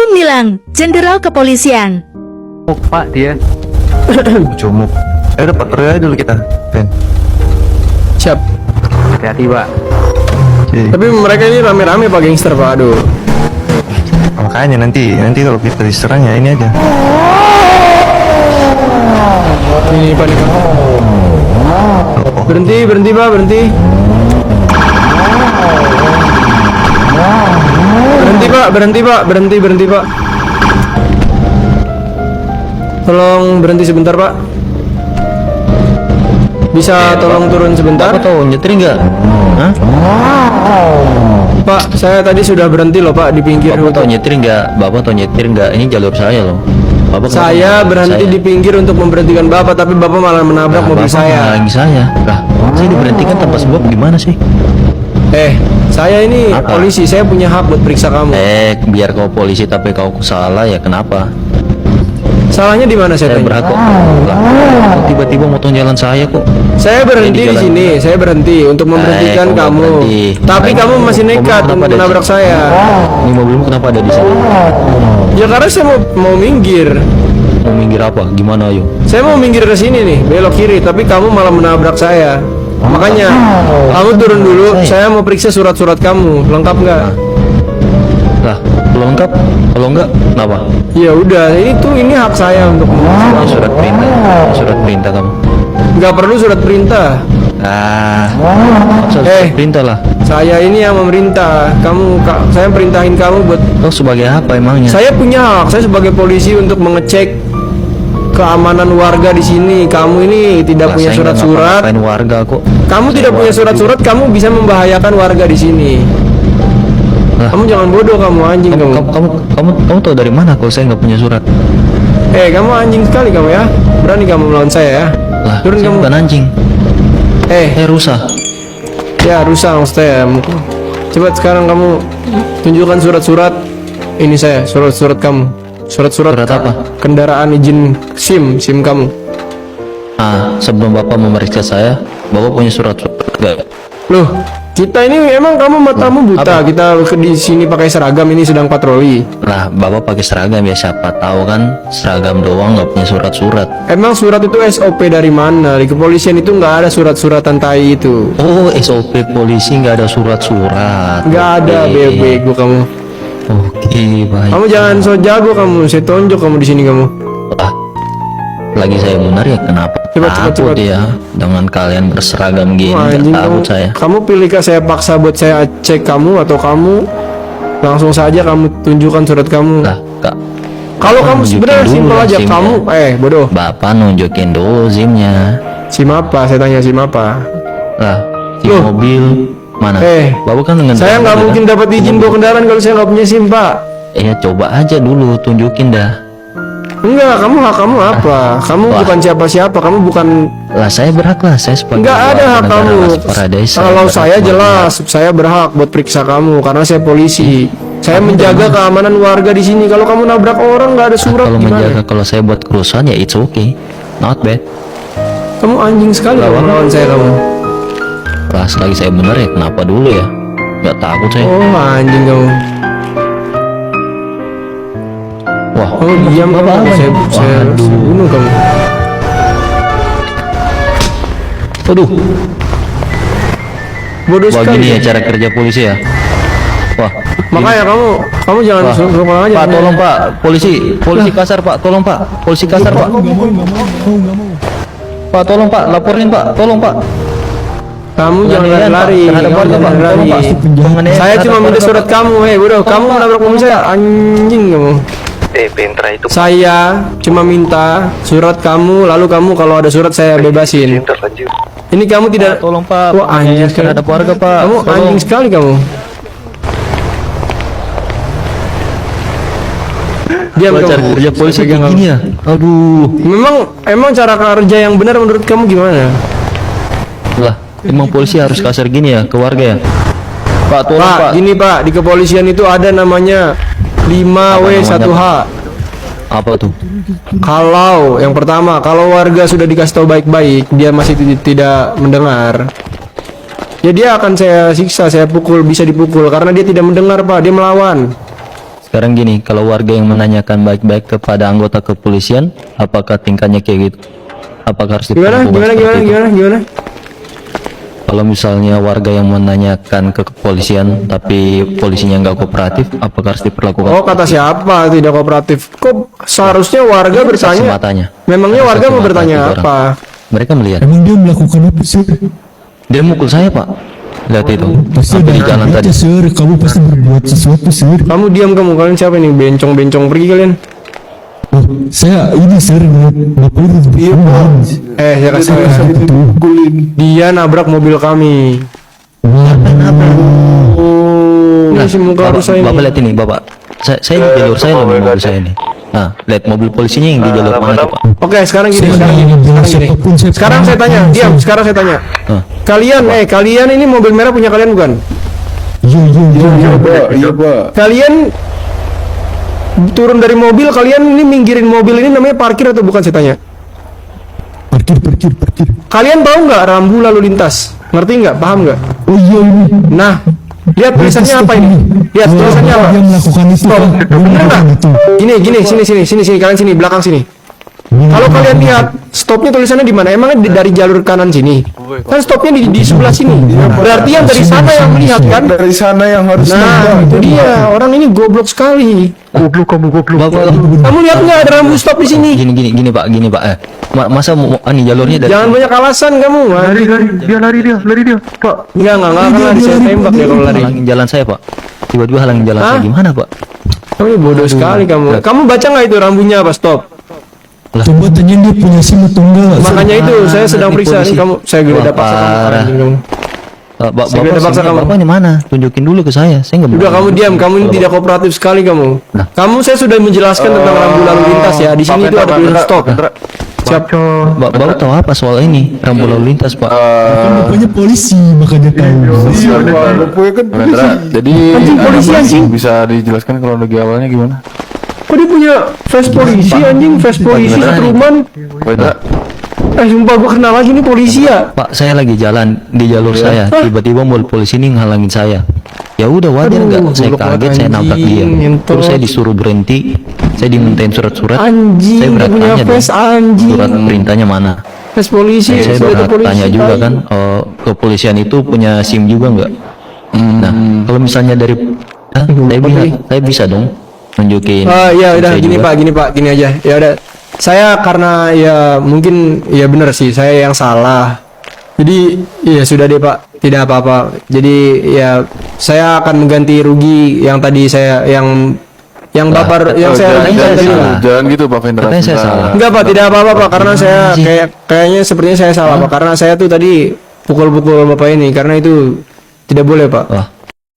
Gumilang, Jenderal Kepolisian. Oh, Pak dia. Cumuk. Udah patroli aja dulu kita, Ben. Siap. Hati-hati, Pak. Oke. Tapi mereka ini rame-rame Pak gangster Pak. Aduh. Makanya nanti kalau kita diserang ya ini aja. Ini Pak nih, Pak. Berhenti Pak, berhenti. Berhenti Pak. Tolong berhenti sebentar Pak. Bisa tolong turun sebentar? Apa tahu nyetir nggak? Hah? Pak, saya tadi sudah berhenti loh Pak di pinggir. Bapak tahu nyetir nggak? Bapak tahu nyetir nggak? Ini jalur saya loh. Bapak kenapa Saya nabrak berhenti saya? di pinggir untuk memberhentikan Bapak, tapi Bapak malah menabrak Nah, mobil Bapak saya. menghalangi saya. Lah, saya diberhentikan tanpa sebab gimana sih? Saya ini Apa? polisi, saya punya hak buat periksa kamu. Biar kau polisi tapi kau salah ya kenapa? Salahnya di mana saya Saya tanya? berhak kok. Lah, kau tiba-tiba motong jalan saya kok. Saya berhenti Jadi di jalan- sini, saya berhenti untuk memberhentikan kau nggak kamu. berhenti. Tapi Nah, kamu masih mobil nekat kenapa ada menabrak di- saya. Ini mobilmu kenapa ada di sini? Ya karena saya mau minggir. Mau minggir apa? Gimana ayo? Saya mau minggir ke sini nih, belok kiri, tapi kamu malah menabrak saya. Makanya kamu turun dulu, saya mau periksa surat-surat kamu, lengkap nggak? Lah, kalau lengkap, kalau enggak, kenapa? Ya udah, ini hak saya untuk Ini surat perintah, surat perintah kamu. nggak perlu surat perintah. Surat perintah lah. Saya ini yang memerintah. Saya perintahin kamu buat. Kau sebagai apa emangnya? Saya punya hak. Saya sebagai polisi untuk mengecek keamanan warga di sini. Kamu ini tidak Lah, punya saya nggak surat-surat. ngapa-ngapain warga kok. Kamu Saya tidak punya warga surat-surat. Kamu bisa membahayakan warga di sini. Lah. Kamu jangan bodoh, kamu anjing juga. kamu. Kamu tahu dari mana kalau saya nggak punya surat? Kamu anjing sekali kamu ya. Berani kamu melawan saya ya. Lah, Turun saya kamu. bukan anjing. Rusak. Ya rusak maksud saya. Coba sekarang kamu tunjukkan surat-surat. Ini saya, surat-surat kamu. Surat-surat Surat apa? kendaraan, izin SIM kamu. Sebelum Bapak memeriksa saya, Bapak punya surat nggak? Loh, kita ini emang kamu matamu buta. Kita di sini pakai seragam, ini sedang patroli. Lah, Bapak pakai seragam ya, siapa tahu kan seragam doang nggak punya surat-surat. Emang surat itu SOP dari mana? Di kepolisian itu nggak ada surat-suratan tai itu. Oh, SOP polisi nggak ada surat-surat. Nggak ada, Oke. bego kamu. Oke, baik. Kamu jangan so jago kamu. Saya tonjok kamu di sini kamu. Lah, lagi saya benar ya kenapa? Cepat. Ya dengan kalian berseragam gini, Wah, nggak anjing, takut saya. Kamu pilihkah saya paksa buat saya cek kamu atau kamu langsung saja kamu tunjukkan surat kamu? Lah, Kak. Kalau Bapak kamu nunjukin sebenarnya dulu simpel lah aja, SIM-nya. kamu bodoh. Bapak nunjukin dulu SIM-nya. SIM apa? Saya tanya SIM apa? Lah, di Loh. mobil mana? Bapak kan dengan Saya nggak mungkin dapat izin bawa kendaraan kalau saya nggak punya SIM, Pak. Ya coba aja dulu tunjukin dah. Enggak, hak kamu apa? Kamu Wah. bukan siapa-siapa, kamu bukan. Lah saya berhak lah, saya sebagai Enggak ada warga hak negara kamu. Laskar Desa, Kalau berhak saya buat jelas, saya berhak buat periksa kamu karena saya polisi. Saya menjaga keamanan warga di sini. Kalau kamu nabrak orang nggak ada lihat. surat Kalau gimana? menjaga, kalau saya buat kerusuhan ya it's okay, not bad. Kamu anjing sekali kamu melawan saya kamu. Lah selagi saya benar ya kenapa dulu ya? Nggak takut saya. Oh anjing kamu. Wah, Oh diam kamu. Saya bunuh kamu. aduh. Bodoh Wah sekali. gini ya cara kerja polisi ya. Wah. Makanya kamu jangan Wah. suruh aja. Pak tolong Pak, polisi kasar Pak, tolong Pak, polisi kasar Pak. Pak tolong Pak, laporin Pak, tolong Pak. Kamu jangan Penganiayaan, Pak, lari. terhadap Kamu warga, jangan Pak. lari. Tolong, Pak. Penganiayaan Saya terhadap cuma minta warga, surat Pak. kamu. Bodoh. Kamu menabrak mobil saya. Anjing kamu. Pintra itu Saya cuma minta surat kamu. Lalu kamu kalau ada surat saya bebasin. terlanjur. Ini kamu tidak. Tolong Pak, Wah anjing sekali. terhadap warga Pak. Kamu Tolong. anjing sekali kamu. Diam Cara kamu. kerja polisi Saya pegang kayak gini ya. Aduh. Emang cara kerja yang benar menurut kamu gimana? Lah, emang polisi harus kasar gini ya ke warga ya? Pak, tolong Pak. Pak, gini Pak, di kepolisian itu ada namanya 5W1H. Apa tuh? Kalau yang pertama, kalau warga sudah dikasih tahu baik-baik, dia masih tidak mendengar, ya dia akan saya siksa, saya pukul, bisa dipukul karena dia tidak mendengar Pak, dia melawan. Sekarang gini, kalau warga yang menanyakan baik-baik kepada anggota kepolisian, apakah tingkahnya kayak gitu? Apakah harus Gimana? diperlakukan Gimana? seperti Gimana? itu? Gimana? Gimana? Kalau misalnya warga yang menanyakan ke kepolisian tapi polisinya nggak kooperatif, apakah harus diperlakukan? Oh, kata siapa tidak kooperatif? Kok seharusnya warga bertanya? matanya. Memangnya Ada warga saksi mau mata bertanya itu orang. apa? Mereka melihat. Emang dia melakukan apa sir? Dia mukul saya, Pak. Lihat itu. Pasti Sampai ada di jalan tadi. aja sir. Kamu pasti berbuat sesuatu sir. Kamu diam kamu. Kalian siapa nih? Bencong-bencong pergi kalian. Oh, saya ini sir ngeliat bapak ini berpulang. Saya kasih dia nabrak mobil kami. Oh, ini si muka rusa ini. Bapak lihat ini, Bapak. Saya di jalur saya loh mobil saya ini. Nah, lihat mobil polisinya yang di jalur mana tuh, Pak? Oke, sekarang gini, sekarang gini. Sekarang saya tanya, diam. Sekarang saya tanya. Kalian ini mobil merah punya kalian bukan? Iya. Kalian turun dari mobil, kalian ini minggirin mobil ini namanya parkir atau bukan saya tanya? Parkir. Kalian tahu nggak rambu lalu lintas? Ngerti nggak? Paham nggak? Oh iya ini. Nah, lihat tulisannya apa ini? Lihat tulisannya apa? Dia melakukan itu. Stop. Pak. Dia melakukan itu. Gini, sini, kalian sini, belakang sini. Kalau kalian lihat, stopnya tulisannya di mana? Emangnya dari jalur kanan sini? Kan stopnya di sebelah sini. Berarti yang dari sana yang melihat kan? Dari sana yang harus Nah, itu dia. Orang ini goblok sekali. Bapak, Kamu lihat nggak ada rambu stop di sini? gini Pak. Masa nih jalurnya dari Jangan banyak alasan kamu. Dia lari dia. Pak. Nggak akan lari. Saya tembak dia kalau lari. halangin jalan saya, Pak. Tiba-tiba halangin jalan Hah? saya gimana, Pak? Kamu bodoh sekali kamu. Kamu baca nggak itu rambunya apa stop? Coba tanya dia punya SIM atau enggak. Makanya itu saya sedang Ini periksa. Ini polisi. kamu, saya geledah Wah, paksa kamu. parah. Anjing kamu. Segera paksa kamu. Bapaknya mana? Tunjukin dulu ke saya nggak Udah mau. kamu diam, kamu ini tidak kooperatif sekali kamu. Nah. Kamu saya sudah menjelaskan tentang rambu lalu lintas ya. Di sini itu ada tulisan stop. Siap. Bapak tahu apa soal ini rambu lalu lintas, Pak? Kan bapaknya polisi makanya tahu. Jadi Anjing, polisi, anjing. bisa dijelaskan kronologi awalnya gimana? Kok dia punya vest polisi anjing, vest polisi Gimana nih? Ketruman. Beda. Sumpah gua kenal lagi nih polisi ya. Pak, saya lagi jalan di jalur saya, tiba-tiba mobil polisi ini ngalangin saya. Ya udah wajar Aduh, nggak? Saya goblok kaget, banget, saya nabrak dia. anjing, nyentot. Terus saya disuruh berhenti, saya dimintain surat-surat. Anjing, saya dia berat punya tanya vest dong, anjing. surat perintahnya mana? Vest polisi, Saya sudah berat tanya juga kan, kepolisian itu punya SIM juga nggak? Nah, kalau misalnya dari, saya bisa dong nunjukin. Ya udah saya gini juga. Pak, gini aja. Ya udah. Saya karena ya mungkin ya benar sih, saya yang salah. Jadi ya sudah deh Pak, tidak apa-apa. Jadi ya saya akan mengganti rugi yang tadi saya yang bapak yang saya jangan rugikan tadi. salah. Jangan gitu Pak Vendra. Katanya saya salah. Enggak Pak, tidak apa-apa Pak, karena saya sih? kayaknya sepertinya saya salah Pak, karena saya tuh tadi pukul-pukul Bapak ini karena itu tidak boleh Pak. Wah,